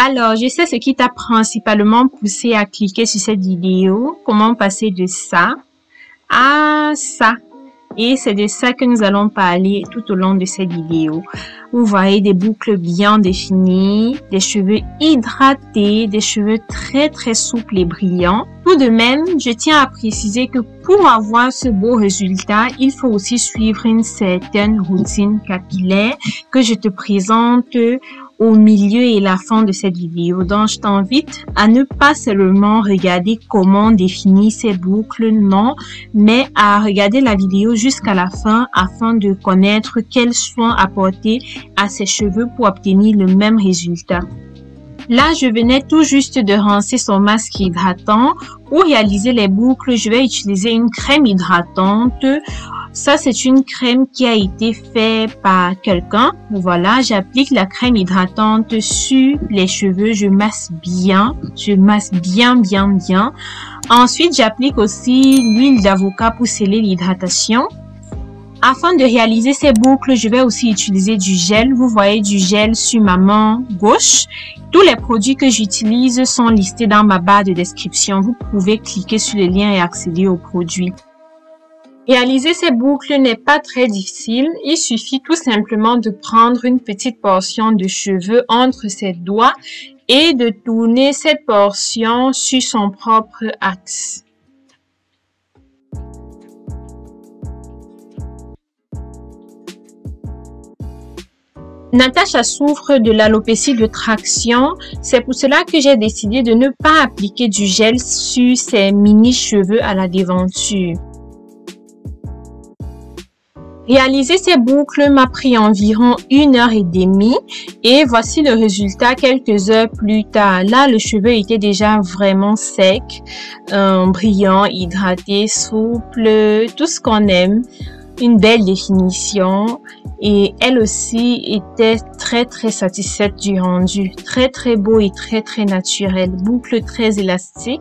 Alors, je sais ce qui t'a principalement poussé à cliquer sur cette vidéo. Comment passer de ça à ça. Et c'est de ça que nous allons parler tout au long de cette vidéo. Vous voyez des boucles bien définies, des cheveux hydratés, des cheveux très souples et brillants. Tout de même, je tiens à préciser que pour avoir ce beau résultat, il faut aussi suivre une certaine routine capillaire que je te présente au milieu et la fin de cette vidéo. Donc, je t'invite à ne pas seulement regarder comment définir ces boucles, non, mais à regarder la vidéo jusqu'à la fin afin de connaître quels soins apporter à ses cheveux pour obtenir le même résultat. Là, je venais tout juste de rincer son masque hydratant. Pour réaliser les boucles, je vais utiliser une crème hydratante. Ça, c'est une crème qui a été faite par quelqu'un. Voilà, j'applique la crème hydratante sur les cheveux. Je masse bien. Ensuite, j'applique aussi l'huile d'avocat pour sceller l'hydratation. Afin de réaliser ces boucles, je vais aussi utiliser du gel. Vous voyez du gel sur ma main gauche. Tous les produits que j'utilise sont listés dans ma barre de description. Vous pouvez cliquer sur le lien et accéder aux produits. Réaliser ces boucles n'est pas très difficile. Il suffit tout simplement de prendre une petite portion de cheveux entre ses doigts et de tourner cette portion sur son propre axe. Natacha souffre de l'alopécie de traction. C'est pour cela que j'ai décidé de ne pas appliquer du gel sur ses mini cheveux à la déventure. Réaliser ces boucles m'a pris environ 1h30 et voici le résultat quelques heures plus tard. Là, le cheveu était déjà vraiment sec, brillant, hydraté, souple, tout ce qu'on aime. Une belle définition et elle aussi était très satisfaite du rendu. Très beau et très naturel. Boucle très élastique.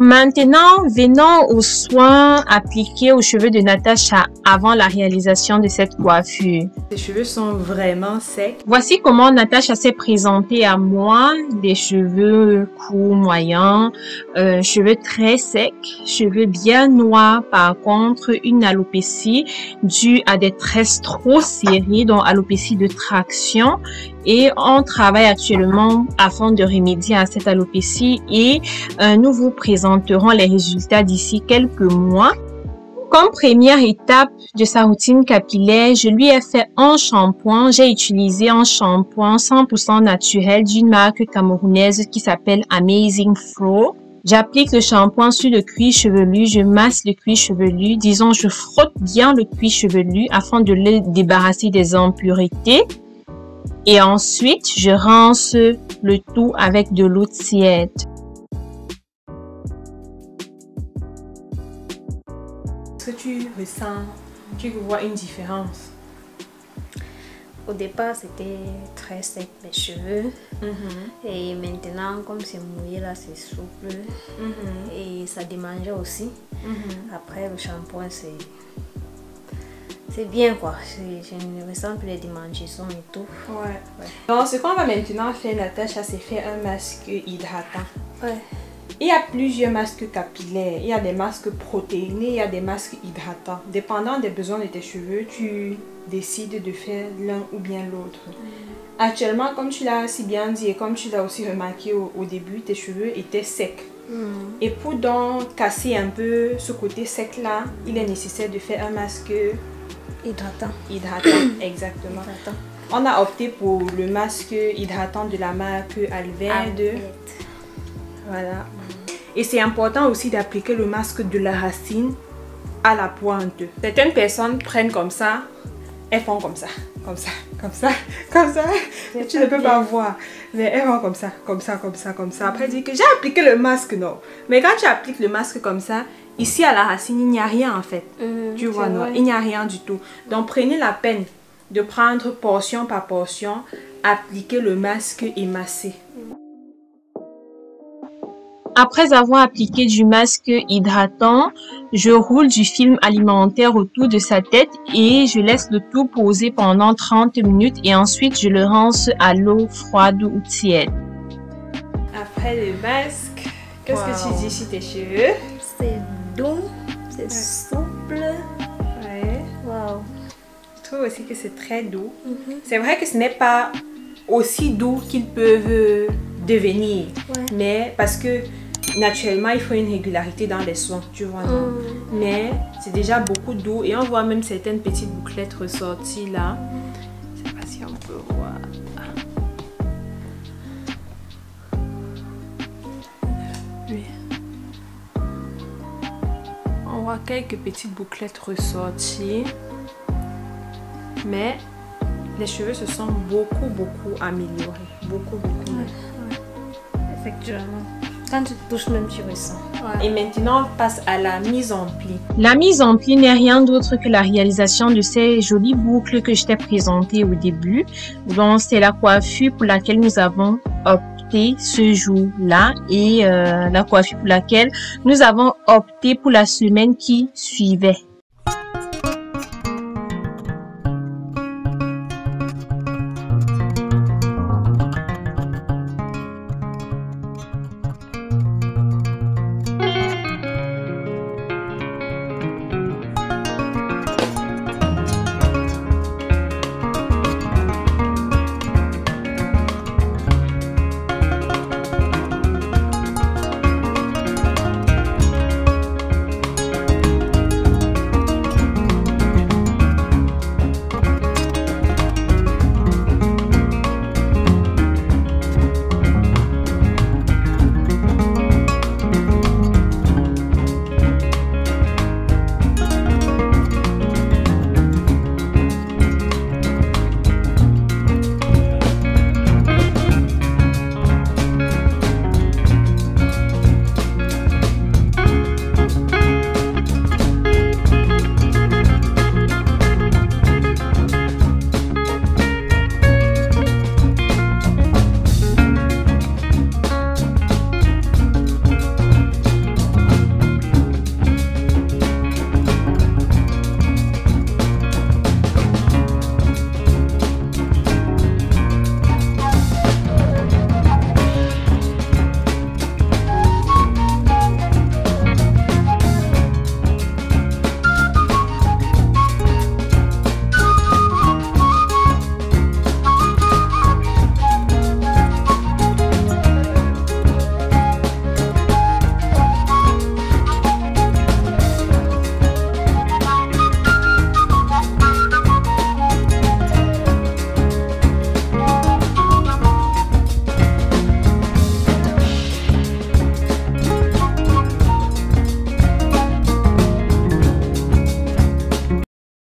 Maintenant, venons aux soins appliqués aux cheveux de Natacha avant la réalisation de cette coiffure. Les cheveux sont vraiment secs. Voici comment Natacha s'est présentée à moi. Des cheveux courts, moyens, cheveux très secs, cheveux bien noirs. Par contre, une alopécie due à des tresses trop serrées, donc alopécie de traction. Et on travaille actuellement afin de remédier à cette alopécie et nous vous présenterons les résultats d'ici quelques mois. Comme première étape de sa routine capillaire, je lui ai fait un shampoing. J'ai utilisé un shampoing 100% naturel d'une marque camerounaise qui s'appelle Amazing Flow. J'applique le shampoing sur le cuir chevelu, je masse le cuir chevelu, disons je frotte bien le cuir chevelu afin de le débarrasser des impuretés. Et ensuite, je rince le tout avec de l'eau tiède. Est-ce que tu ressens, tu vois une différence? Au départ, c'était très sec les cheveux. Et maintenant, comme c'est mouillé là, c'est souple. Et ça démangeait aussi. Après, le shampoing, c'est bien quoi. Je ne ressens plus les démangeaisons et tout. Ouais. Donc, ce qu'on va maintenant faire, Natacha, c'est faire un masque hydratant. Il y a plusieurs masques capillaires. Il y a des masques protéinés, il y a des masques hydratants. Dépendant des besoins de tes cheveux, tu décides de faire l'un ou bien l'autre. Actuellement, comme tu l'as si bien dit et comme tu l'as aussi remarqué au début, tes cheveux étaient secs. Et pour donc casser un peu ce côté sec là, il est nécessaire de faire un masque hydratant. Exactement. On a opté pour le masque hydratant de la marque Alverde. Voilà. Et c'est important aussi d'appliquer le masque de la racine à la pointe. Certaines personnes prennent comme ça, elles font comme ça. Tu ne peux pas voir. Mais elles font comme ça. Après, dire que j'ai appliqué le masque, non. Mais quand tu appliques le masque comme ça, ici à la racine, il n'y a rien en fait. Tu vois, non, il n'y a rien du tout. Donc, prenez la peine de prendre portion par portion, appliquer le masque et masser. Après avoir appliqué du masque hydratant, je roule du film alimentaire autour de sa tête et je laisse le tout poser pendant 30 minutes et ensuite je le rince à l'eau froide ou tiède. après le masque, qu'est-ce que tu dis sur tes cheveux? C'est doux, c'est souple. Ouais. Wow. Je trouve aussi que c'est très doux. C'est vrai que ce n'est pas aussi doux qu'ils peuvent devenir. Ouais. Mais parce que naturellement, il faut une régularité dans les soins, tu vois. Non? Mais c'est déjà beaucoup doux. Et on voit même certaines petites bouclettes ressorties là. Je ne sais pas si on peut voir. Oui. On voit quelques petites bouclettes ressorties. Mais les cheveux se sont beaucoup améliorés. Beaucoup. Effectivement. Quand tu touches même, tu ressens. Ouais. Et maintenant, on passe à la mise en pli. La mise en pli n'est rien d'autre que la réalisation de ces jolies boucles que je t'ai présentées au début. Donc, c'est la coiffure pour laquelle nous avons opté ce jour-là et la coiffure pour laquelle nous avons opté pour la semaine qui suivait.